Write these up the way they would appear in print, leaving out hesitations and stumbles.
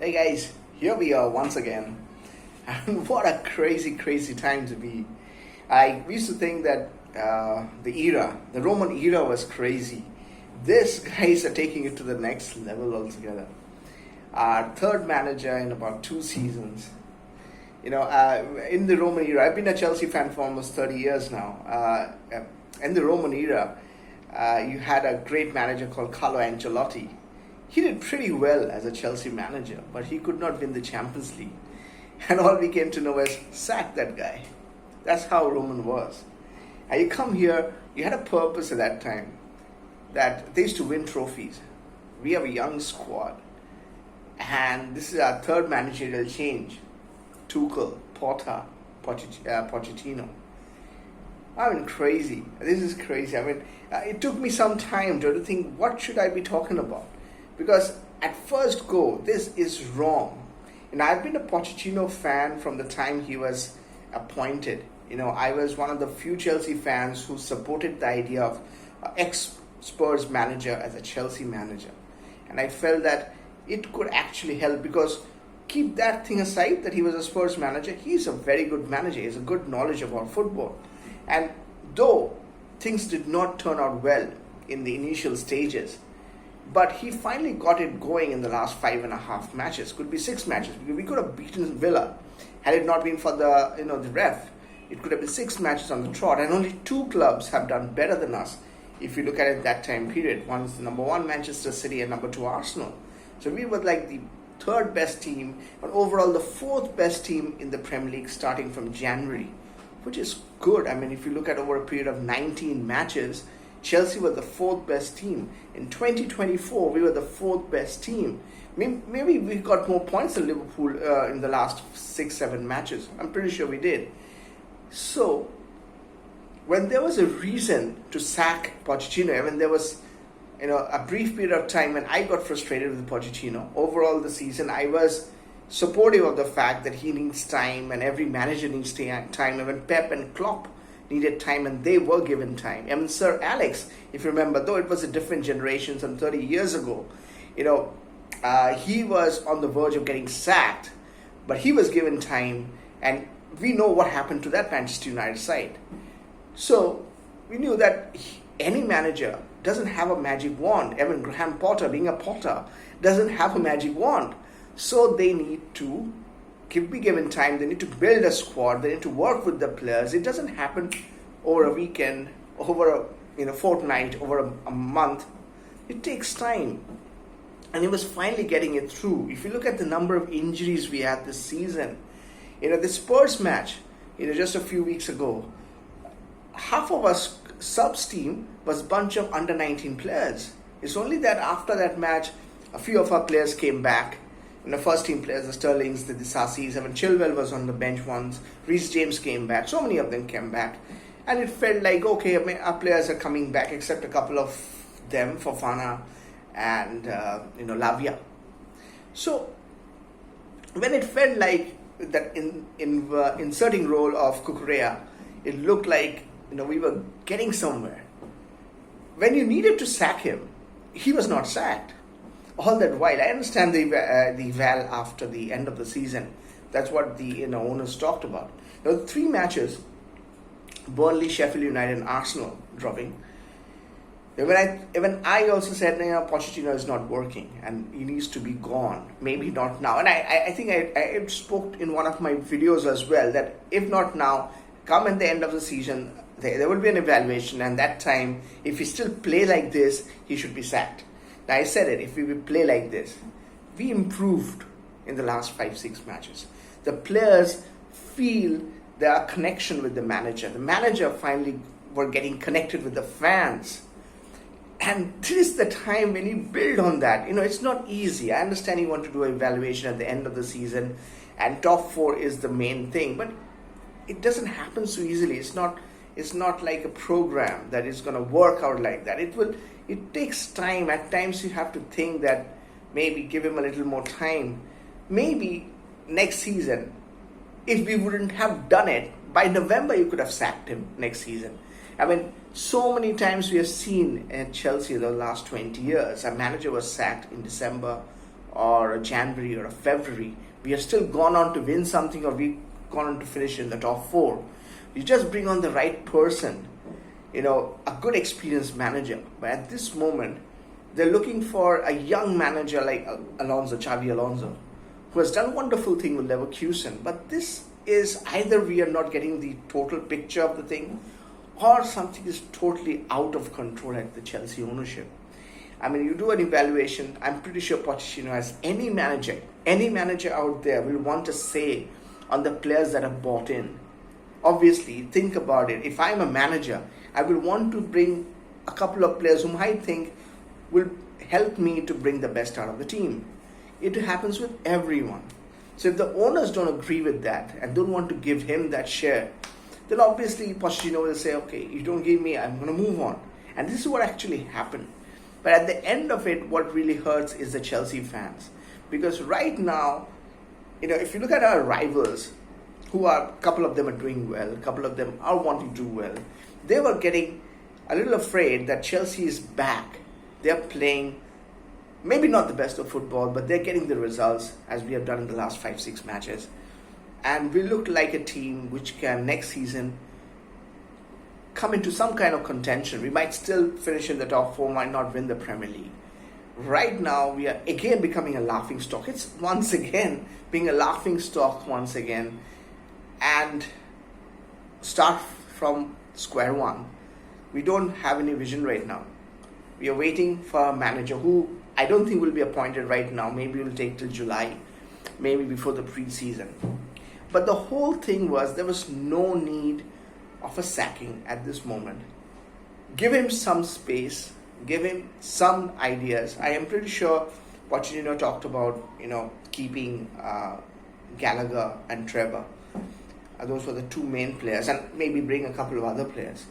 Hey guys, here we are once again. And what a crazy time to be. I used to think that the Roman era was crazy. This guys are taking it to the next level altogether. Our third manager in about 2 seasons. In the Roman era, I've been a Chelsea fan for almost 30 years now. In the Roman era, you had a great manager called Carlo Ancelotti. He did pretty well as a Chelsea manager, but he could not win the Champions League. And all we came to know is sack that guy. That's how Roman was. And you come here, you had a purpose at that time that they used to win trophies. We have a young squad, and this is our third managerial change. Tuchel, Pochettino. I mean, crazy. This is crazy. It took me some time to think, what should I be talking about? Because at first go, this is wrong. I've been a Pochettino fan from the time he was appointed. I was one of the few Chelsea fans who supported the idea of ex-Spurs manager as a Chelsea manager. And I felt that it could actually help, because keep that thing aside that he was a Spurs manager, he's a very good manager. He has a good knowledge about football. And though things did not turn out well in the initial stages, but he finally got it going in the last 5.5 matches. Could be 6 matches. We could have beaten Villa had it not been for the ref. It could have been 6 matches on the trot, and only 2 clubs have done better than us. If you look at it that time period, one is the number 1 Manchester City and number 2 Arsenal. So we were like the 3rd best team, but overall the 4th best team in the Premier League starting from January, which is good. If you look at over a period of 19 matches, Chelsea were the 4th best team. In 2024, we were the 4th best team. Maybe we got more points than Liverpool in the last 6-7 matches. I'm pretty sure we did. So, when there was a reason to sack Pochettino, when there was a brief period of time when I got frustrated with Pochettino, overall the season I was supportive of the fact that he needs time and every manager needs time. And when Pep and Klopp needed time, and they were given time. Sir Alex, if you remember, though it was a different generation some 30 years ago, he was on the verge of getting sacked, but he was given time, and we know what happened to that Manchester United side. So we knew that any manager doesn't have a magic wand. Even Graham Potter, being a Potter, doesn't have a magic wand. So they need to be given time. They need to build a squad. They need to work with the players. It doesn't happen over a weekend, over a fortnight, over a month. It takes time, and he was finally getting it through. If you look at the number of injuries we had this season, the Spurs match, just a few weeks ago, half of our subs team was a bunch of under 19 players. It's only that after that match, a few of our players came back. First team players, the Sterlings, the Disassis, Chilwell was on the bench once, Reece James came back, so many of them came back. And it felt like, okay, our players are coming back, except a couple of them, Fofana and Lavia. So, when it felt like that in inserting role of Cucurella, it looked like, we were getting somewhere. When you needed to sack him, he was not sacked. All that while, I understand the eval after the end of the season. That's what the owners talked about. 3 matches, Burnley, Sheffield United, and Arsenal dropping. When I also said, Pochettino is not working and he needs to be gone. Maybe not now. And I think I spoke in one of my videos as well that if not now, come at the end of the season, there will be an evaluation, and that time, if he still play like this, he should be sacked. Now, I said it, if we play like this, we improved in the last 5-6 matches. The players feel their connection with the manager. The manager finally were getting connected with the fans. And this is the time when you build on that. It's not easy. I understand you want to do an evaluation at the end of the season, and top 4 is the main thing. But it doesn't happen so easily. It's not like a program that is going to work out like that. It takes time. At times you have to think that maybe give him a little more time. Maybe next season, if we wouldn't have done it, by November you could have sacked him next season. So many times we have seen at Chelsea the last 20 years, a manager was sacked in December or a January or a February, we have still gone on to win something or we've gone on to finish in the top four. You just bring on the right person, a good experienced manager. But at this moment, they're looking for a young manager like Xabi Alonso, who has done a wonderful thing with Leverkusen. But this is either we are not getting the total picture of the thing, or something is totally out of control at the Chelsea ownership. I mean, you do an evaluation, I'm pretty sure Pochettino, as any manager out there will want to say on the players that are bought in. Obviously, think about it. If I'm a manager, I will want to bring a couple of players whom I think will help me to bring the best out of the team. It happens with everyone. So if the owners don't agree with that and don't want to give him that share, then obviously Pochettino will say, okay, you don't give me, I'm going to move on. And this is what actually happened. But at the end of it, what really hurts is the Chelsea fans. Because right now, if you look at our rivals, a couple of them are doing well, a couple of them are wanting to do well, they were getting a little afraid that Chelsea is back. They're playing maybe not the best of football, but they're getting the results as we have done in the last 5-6 matches. And we look like a team which can next season come into some kind of contention. We might still finish in the top 4, might not win the Premier League. Right now, we are again becoming a laughing stock. It's once again being a laughing stock once again, and start from square one. We don't have any vision right now. We are waiting for a manager who I don't think will be appointed right now. Maybe it will take till July, maybe before the pre-season. But the whole thing was there was no need of a sacking at this moment. Give him some space, give him some ideas. I am pretty sure Pochettino talked about, keeping Gallagher and Trevor. Those were the two main players, and maybe bring a couple of other players.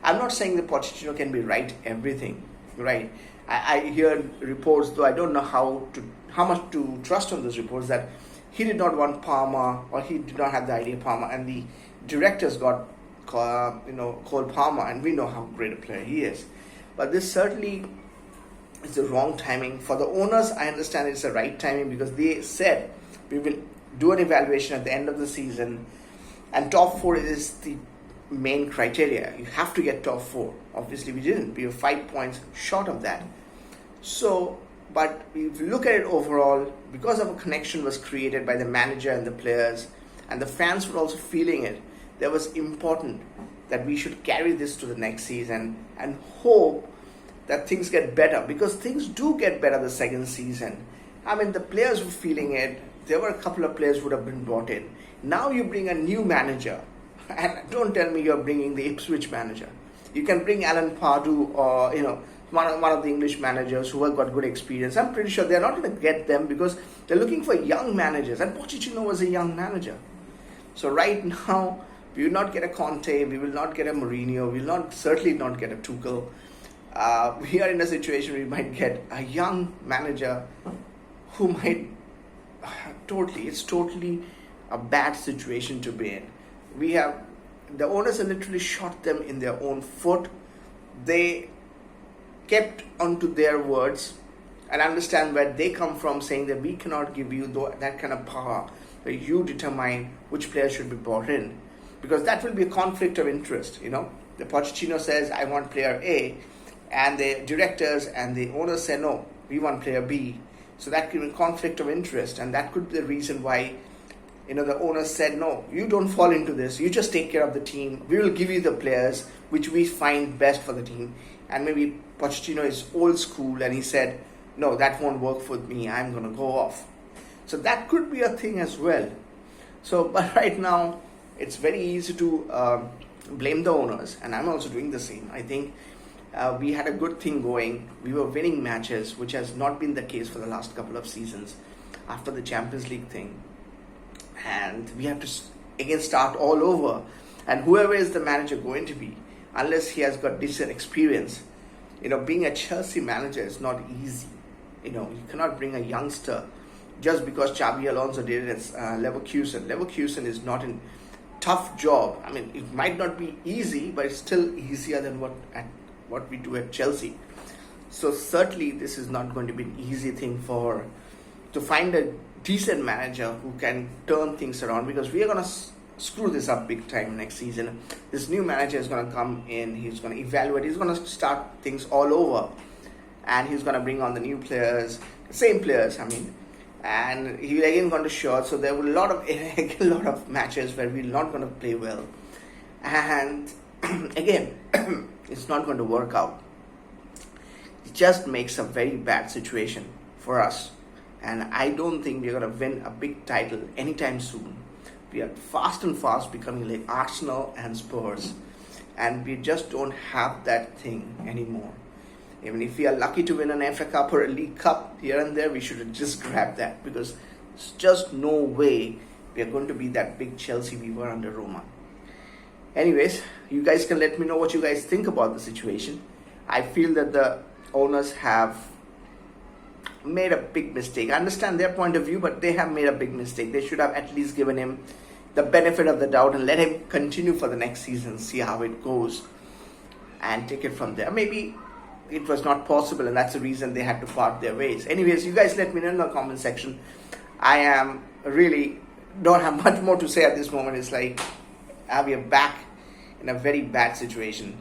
I'm not saying that Pochettino can be right everything, right? I hear reports, though I don't know how much to trust on those reports, that he did not want Palmer, or he did not have the idea of Palmer, and the directors got Cole Palmer, and we know how great a player he is. But this certainly is the wrong timing. For the owners, I understand it's the right timing because they said we will do an evaluation at the end of the season, and top 4 is the main criteria. You have to get top 4. Obviously, we didn't. We were 5 points short of that. So, but if you look at it overall, because of a connection was created by the manager and the players, and the fans were also feeling it, that was important that we should carry this to the next season and hope that things get better, because things do get better the second season. I mean, the players were feeling it. There were a couple of players who would have been brought in. Now you bring a new manager, and don't tell me you're bringing the Ipswich manager. You can bring Alan Pardew or one of the English managers who have got good experience. I'm pretty sure they're not going to get them because they're looking for young managers, and Pochettino was a young manager. So right now, we will not get a Conte, we will not get a Mourinho, we will certainly not get a Tuchel. We are in a situation where we might get a young manager who might it's totally a bad situation to be in. The owners have literally shot them in their own foot. They kept onto their words and understand where they come from, saying that we cannot give you that kind of power where you determine which player should be brought in, because that will be a conflict of interest. The Pochettino says I want player A, and the directors and the owners say no, we want player B. So that could be a conflict of interest, and that could be the reason why the owners said no, you don't fall into this, you just take care of the team, we will give you the players which we find best for the team. And maybe Pochettino is old school and he said no, that won't work for me, I'm going to go off. So that could be a thing as well. But right now it's very easy to blame the owners, and I'm also doing the same. I think we had a good thing going. We were winning matches, which has not been the case for the last couple of seasons after the Champions League thing. And we have to again start all over. And whoever is the manager going to be, unless he has got decent experience, being a Chelsea manager is not easy. You cannot bring a youngster just because Xabi Alonso did it at Leverkusen. Leverkusen is not a tough job. I mean, it might not be easy, but it's still easier than what we do at Chelsea. So certainly this is not going to be an easy thing to to find a decent manager who can turn things around, because we are going to screw this up big time next season. This new manager is going to come in, he's going to evaluate, he's going to start things all over, and he's going to bring on the new players, same players, and he's again going to short. So there will a lot of matches where we're not going to play well, and again, it's not going to work out. It just makes a very bad situation for us, and I don't think we're going to win a big title anytime soon. We are fast and fast becoming like Arsenal and Spurs, and we just don't have that thing anymore. Even if we are lucky to win an FA Cup or a League Cup here and there, we should just grab that, because there's just no way we are going to be that big Chelsea we were under Roma. Anyways, you guys can let me know what you guys think about the situation. I feel that the owners have made a big mistake. I understand their point of view, but they have made a big mistake. They should have at least given him the benefit of the doubt and let him continue for the next season, see how it goes, and take it from there. Maybe it was not possible, and that's the reason they had to part their ways. Anyways, you guys let me know in the comment section. I am really don't have much more to say at this moment. It's like we are back in a very bad situation.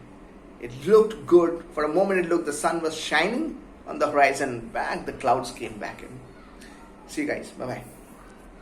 It looked good. For a moment it looked the sun was shining on the horizon. Back the clouds came back in. See you guys. Bye-bye.